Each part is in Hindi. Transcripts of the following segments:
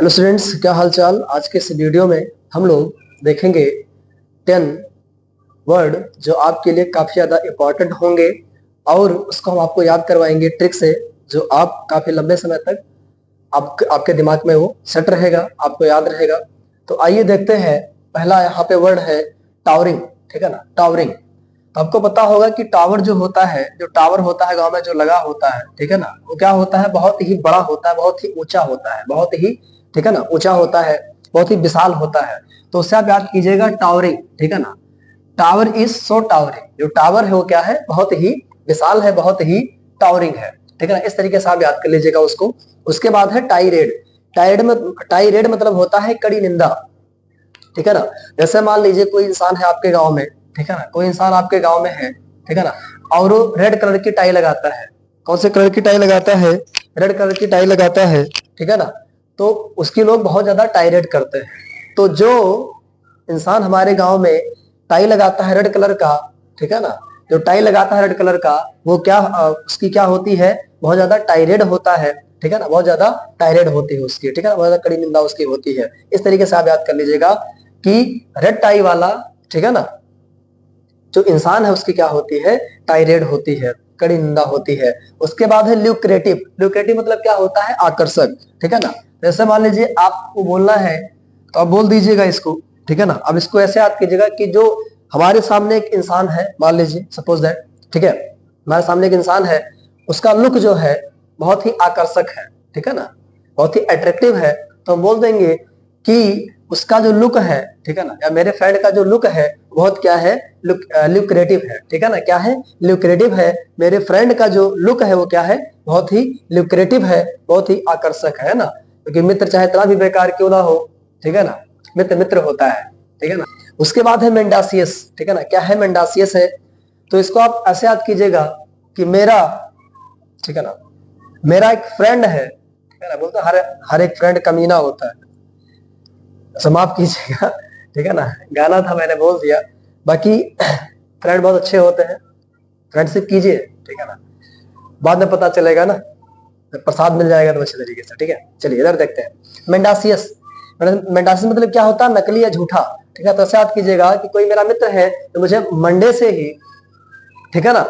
हेलो स्टूडेंट्स, क्या हाल चाल। आज के इस वीडियो में हम लोग देखेंगे 10 वर्ड जो आपके लिए काफी ज्यादा इंपॉर्टेंट होंगे और उसको हम आपको याद करवाएंगे ट्रिक से, जो आप काफी लंबे समय तक आपके दिमाग में वो सेट रहेगा, आपको याद रहेगा। तो आइए देखते हैं। पहला यहाँ पे वर्ड है टावरिंग। ठीक है ना, टावरिंग। तो आपको पता होगा कि टावर जो होता है, जो टावर होता है गांव में जो लगा होता है, ठीक है ना, वो क्या होता है, बहुत ही बड़ा होता है, बहुत ही ऊंचा होता है, बहुत ही, ठीक है ना, ऊंचा होता है, बहुत ही विशाल होता है। तो उससे आप याद कीजिएगा टावरिंग। ठीक है ना, टावर इज सो टावरिंग। जो टावर है वो क्या है, बहुत ही विशाल है, बहुत ही टावरिंग है। ठीक है ना, इस तरीके से आप याद कर लीजिएगा उसको। उसके बाद है टाइरेड। टाइरेड मतलब होता है कड़ी निंदा। ठीक है ना, जैसे मान लीजिए कोई इंसान है आपके गांव में, ठीक है ना, कोई इंसान आपके गांव में है, ठीक है ना, और वो रेड कलर की टाई लगाता है। कौन से कलर की टाई लगाता है? रेड कलर की टाई लगाता है। ठीक है ना, तो उसकी लोग बहुत ज्यादा टाइरेट करते हैं। तो जो इंसान हमारे गांव में टाई लगाता है रेड कलर का, ठीक है ना, जो टाई लगाता है रेड कलर का, वो क्या उसकी क्या होती है, बहुत ज्यादा टायरेड होता है। ठीक है ना, बहुत ज्यादा टायरेड होती है उसकी। ठीक है ना, बहुत ज्यादा कड़ी निंदा उसकी होती है। इस तरीके से आप याद कर लीजिएगा कि रेड टाई वाला, ठीक है ना, जो इंसान है उसकी क्या होती है, टायरेड होती है, कड़ी निंदा होती है। उसके बाद है ल्यूक्रेटिव। ल्यूक्रेटिव मतलब क्या होता है, आकर्षक। ठीक है ना, जैसे मान लीजिए आपको बोलना है तो आप बोल दीजिएगा इसको। ठीक है ना, अब इसको ऐसे याद कीजिएगा कि जो हमारे सामने एक इंसान है, मान लीजिए सपोज दैट, ठीक है, हमारे सामने एक इंसान है, उसका लुक जो है बहुत ही आकर्षक है। ठीक है ना, बहुत ही अट्रैक्टिव है। तो हम बोल देंगे कि उसका जो लुक है, ठीक है ना, या मेरे फ्रेंड का जो लुक है बहुत क्या है, ल्यूक्रेटिव है। ठीक है ना, क्या है, ल्यूक्रेटिव है। मेरे फ्रेंड का जो लुक है वो क्या है, बहुत ही ल्यूक्रेटिव है, बहुत ही आकर्षक है ना। क्योंकि मित्र चाहे इतना भी बेकार क्यों ना हो, ठीक है ना, मित्र मित्र होता है। ठीक है ना, उसके बाद है मेंडासियस। ठीक है ना, क्या है, मेंडासियस है। तो इसको आप ऐसे याद कीजिएगा कि मेरा, ठीक है ना, मेरा एक फ्रेंड है, ठीक है ना, बोलते हर हर एक फ्रेंड कमीना होता है, समाप्त कीजिएगा। ठीक है ना, गाना था मैंने बोल दिया। बाकी फ्रेंड बहुत अच्छे होते हैं, फ्रेंडशिप कीजिए। ठीक है ना, बाद में पता चलेगा ना, प्रसाद मिल जाएगा तो अच्छे तरीके से। ठीक है, चलिए इधर देखते हैं। मेंडासियस। मेंडासियस मतलब क्या होता है, नकली या झूठा। ठीक है, तो ऐसे याद कीजिएगा कि कोई मेरा मित्र है तो मुझे मंडे से ही, ठीक है ना,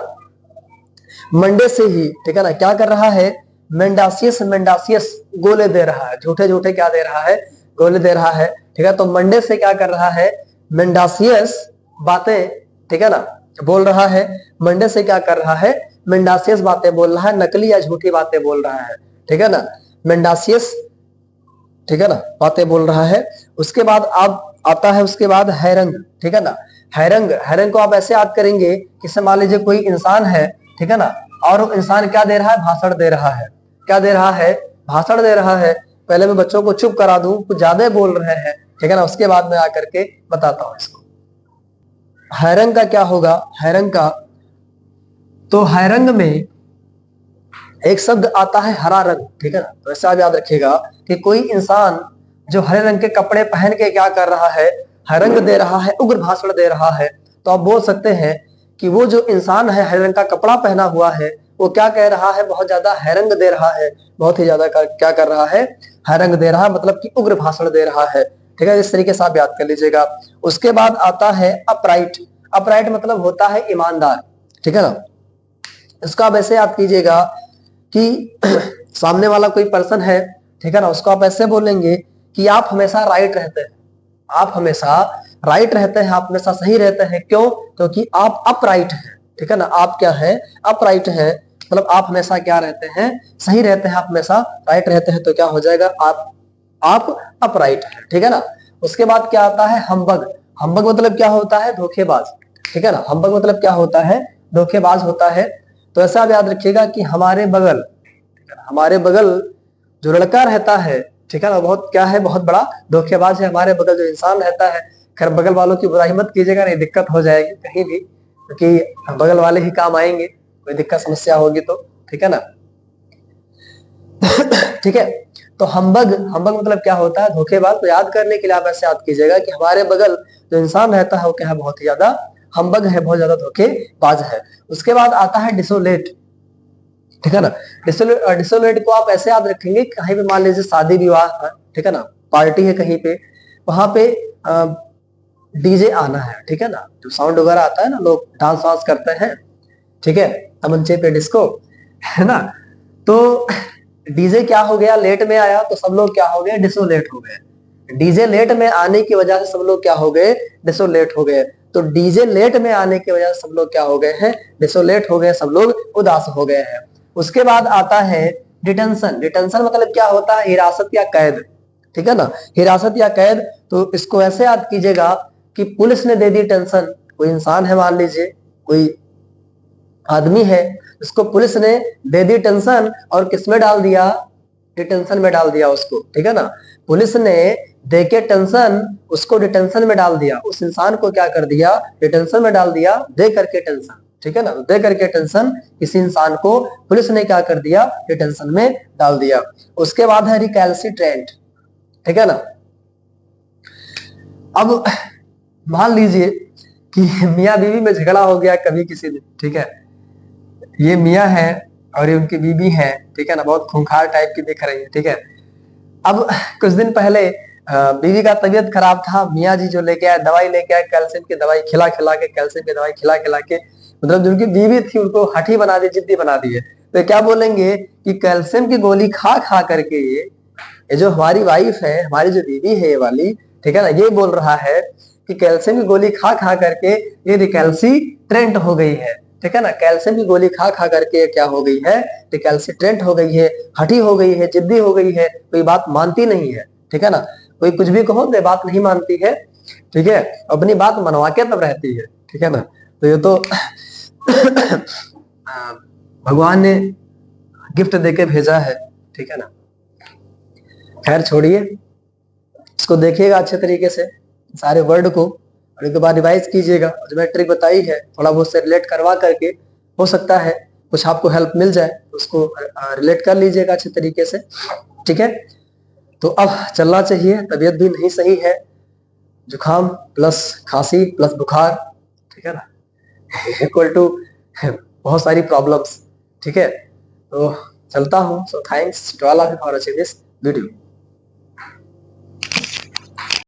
मंडे से ही, ठीक है ना, क्या कर रहा है, मेंडासियस मेंडासियस गोले दे रहा है, झूठे झूठे क्या दे रहा है, गोले दे रहा है। ठीक है, तो मंडे से क्या कर रहा है, मेंडासियस बातें, ठीक है ना, बोल रहा है। मंडे से क्या कर रहा है, मेंडासियस बातें बोल रहा है, नकली या झूठी बातें बोल रहा है। ठीक है ना, मेंडासियस, ठीक है ना, बातें बोल रहा है। उसके बाद आप आता है, उसके बाद हैरंग। ठीक है ना, हैरंग। हैरंग को आप ऐसे याद करेंगे कि मान लीजिए कोई इंसान है, ठीक है ना, और वो इंसान क्या दे रहा है, भाषण दे रहा है। क्या दे रहा है, भाषण दे रहा है। पहले मैं बच्चों को चुप करा दूं, कुछ ज्यादा बोल रहे हैं, ठीक है ना, उसके बाद में आकर के बताता हूं इसको। हैरंग का क्या होगा, हैरंग का, तो हैरंग में एक शब्द आता है हरा रंग। ठीक है ना, तो ऐसा आप याद रखिएगा कि कोई इंसान जो हरे रंग के कपड़े पहन के क्या कर रहा है, हैरंग दे रहा है, उग्र भाषण दे रहा है। तो आप बोल सकते हैं कि वो जो इंसान है हरे रंग का कपड़ा पहना हुआ है, वो क्या कह रहा है, बहुत ज्यादा हैरंग दे रहा है, बहुत ही ज्यादा क्या कर रहा है, हैरंग दे रहा है, मतलब कि उग्र भाषण दे रहा है। ठीक है, इस तरीके से आप याद कर लीजिएगा। उसके बाद आता है अपराइट। अपराइट मतलब होता है ईमानदार। ठीक है ना, इसका आप ऐसे याद कीजिएगा कि सामने वाला कोई पर्सन है, ठीक है ना, उसको आप ऐसे बोलेंगे कि आप हमेशा राइट रहते हैं, आप हमेशा राइट रहते हैं, आप हमेशा सही रहते हैं। क्यों? क्योंकि आप अपराइट हैं। ठीक है ना, आप क्या है, अपराइट है, मतलब आप हमेशा क्या रहते हैं, सही रहते हैं, आप हमेशा राइट रहते हैं। तो क्या हो जाएगा, आप अपराइट है। ठीक है ना, उसके बाद क्या आता है, हम्बग। हम्बग मतलब क्या होता है, धोखेबाज। ठीक है ना, हम्बग मतलब क्या होता है, धोखेबाज होता है। तो ऐसा आप याद रखिएगा कि हमारे बगल जो लड़का रहता है, ठीक है ना, बहुत क्या है, बहुत बड़ा धोखेबाज है। हमारे बगल जो इंसान रहता है, खैर बगल वालों की बुराई मत कीजिएगा, नहीं दिक्कत हो जाएगी कहीं भी, क्योंकि बगल वाले ही काम आएंगे, कोई दिक्कत समस्या होगी तो। ठीक है ना, ठीक है। तो हम्बग, हम्बग मतलब क्या होता है, धोखेबाज। तो याद करने के लिए आप ऐसे याद कीजिएगा कि हमारे बगल जो इंसान रहता है वो क्या है, बहुत ही ज्यादा हम्बग है, बहुत ज्यादा धोखेबाज है। उसके बाद आता है डिसोलेट। ठीक है ना, डिसोलेट को आप ऐसे याद रखेंगे, कहीं भी मान लीजिए शादी विवाह है, ठीक है ना, पार्टी है कहीं पे, वहां पे डीजे आना है, ठीक है ना, जो साउंड वगैरह आता है ना, लोग डांस वांस करते हैं, ठीक है, तमंचे पे डिस्को, है ना। तो डीजे क्या हो गया, लेट में आया तो सब लोग क्या हो गए, डिसोलेट हो गए। डीजे लेट में आने की वजह से सब लोग क्या हो गए, डिसोलेट हो गए। तो डीजे लेट में आने की वजह से सब लोग क्या हो गए हैं, डिसोलेट हो गए, सब लोग उदास हो गए हैं। उसके बाद आता है डिटेंशन। डिटेंशन मतलब क्या होता है, हिरासत या कैद, ठीक है ना, हिरासत या कैद। तो इसको ऐसे याद कीजिएगा कि पुलिस ने दे दी टेंशन, कोई इंसान है मान लीजिए, कोई आदमी है, इसको पुलिस ने दे दी टेंशन और किसमें डाल दिया, डिटेंशन में डाल दिया उसको, ठीक है ना। पुलिस ने देके टेंशन उसको डिटेंशन में डाल दिया, उस इंसान को क्या कर दिया, डिटेंशन में डाल दिया, दे करके टेंशन, ठीक है ना। दे करके टेंशन किसी इंसान को पुलिस ने क्या कर दिया, डिटेंशन में डाल दिया। उसके बाद है रिकैल्सिट्रेंट, ठीक है ना। अब मान लीजिए कि मियाँ बीवी में झगड़ा हो गया कभी किसी दिन, ठीक है, ये मियाँ है और ये उनकी बीवी है, ठीक है ना, बहुत खूंखार टाइप की दिख रही है, ठीक है। अब कुछ दिन पहले बीवी का तबीयत खराब था, मियाँ जी जो लेके आए, दवाई लेके आए, कैल्शियम की दवाई खिला खिला के, कैल्शियम की दवाई खिला खिला के, मतलब जो उनकी बीवी थी उनको हठी बना दी, जिद्दी बना दी है। तो क्या बोलेंगे कि कैल्शियम की गोली खा खा करके ये जो हमारी वाइफ है, हमारी जो बीवी है ये वाली, ठीक है ना, ये बोल रहा है कि कैल्शियम की गोली खा खा करके ये रिकैल्सिट्रेंट हो गई है, ठीक है ना। कैल्शियम की गोली खा खा करके क्या हो गई है, रिकैल्सिट्रेंट हो गई है, हठी हो गई है, जिद्दी हो गई है, कोई बात मानती नहीं है, ठीक है ना। कोई कुछ भी कहो तो बात नहीं मानती है, ठीक है, अपनी बात मनवा के तब रहती है, ठीक है ना। तो ये तो भगवान ने गिफ्ट देके भेजा है, ठीक है ना। खैर छोड़िए, इसको देखिएगा अच्छे तरीके से सारे वर्ड को, और एक बार रिवाइज कीजिएगा। जो मैं ट्रिक बताई है थोड़ा बहुत से रिलेट करवा करके, हो सकता है कुछ आपको हेल्प मिल जाए, उसको रिलेट कर लीजिएगा अच्छे तरीके से, ठीक है। तो अब चलना चाहिए, तबीयत भी नहीं सही है, जुकाम प्लस खांसी प्लस बुखार, ठीक है ना, इक्वल टू बहुत सारी प्रॉब्लम्स, ठीक है। तो चलता हूँ। So thanks to all of you for watching this video.